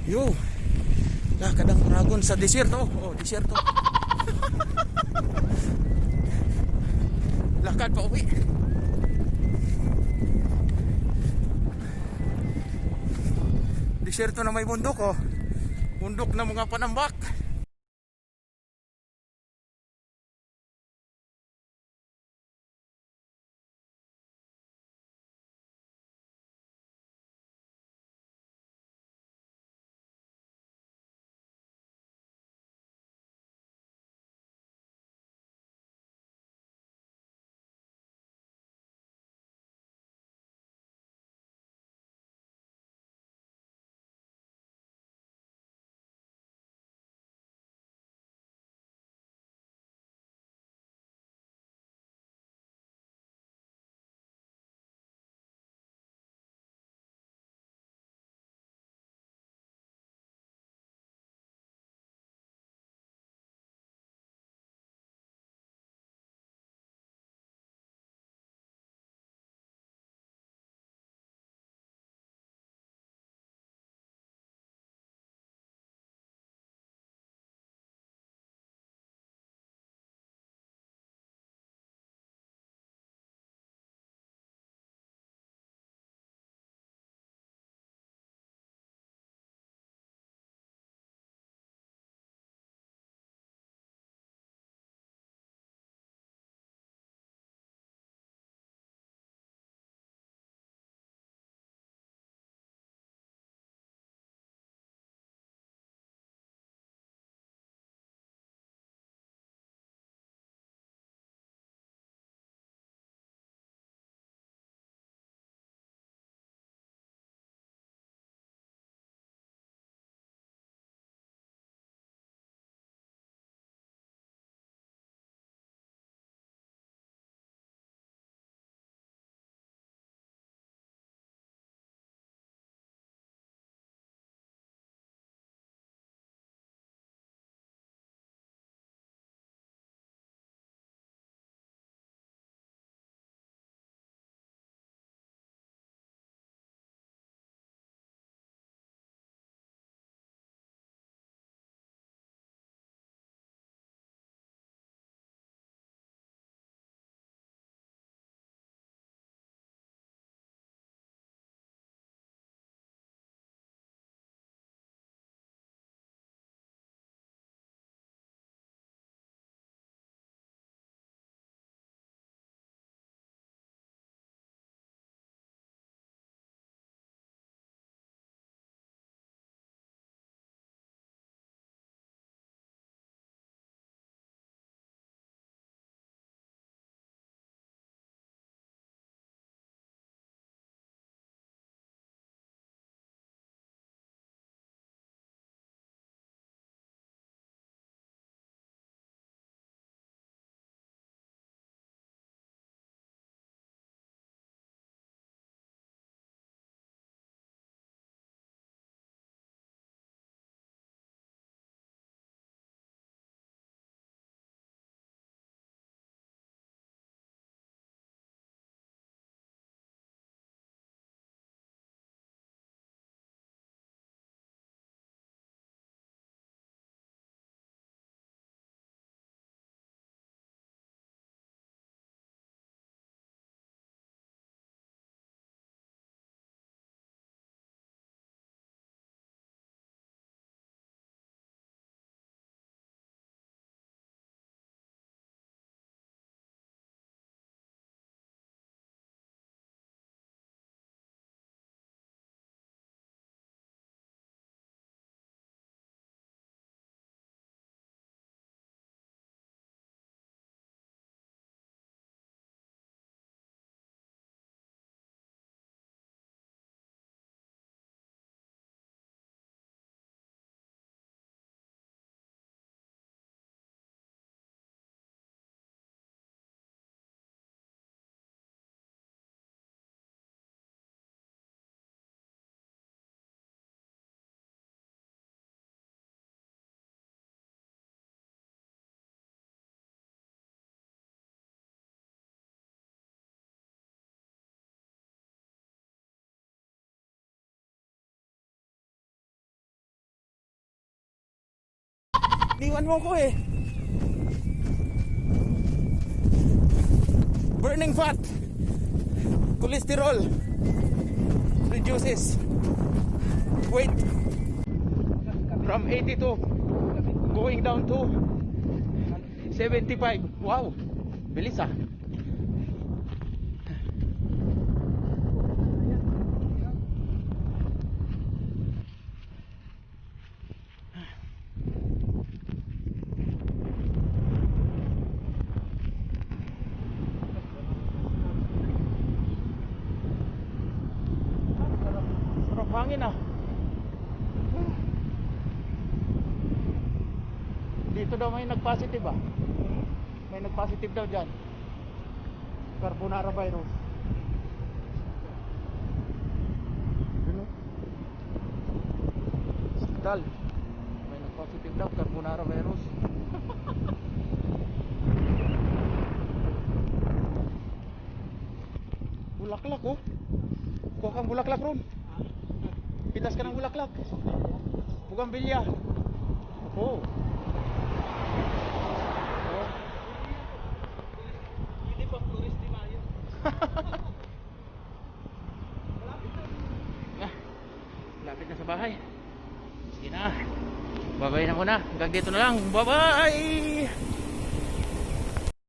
Yo, lakad ang dragon sa desierto. Oh, desierto. Lakad pa uwi. Desierto na may bundok, oh. Bundok na mga panambak. Niwan mo ko eh. Burning fat. Cholesterol. Reduces weight from 82 going down to 75. Wow. Bilis ah. Sarap hangin ah. Dito daw may nag-positive ah. May nag-positive daw dyan. Carbonara virus. Yun oh. Hospital. May nag-positive daw carbonara virus. Bulaklak oh. Kuha kang bulaklak ron. Pitas ka ng bulaklak. Bugambilya. Oh. Hindi pa tourist di mayo. Lapit na sa bahay. Sige na. Babay na muna. Hanggang dito na lang. Bye-bye!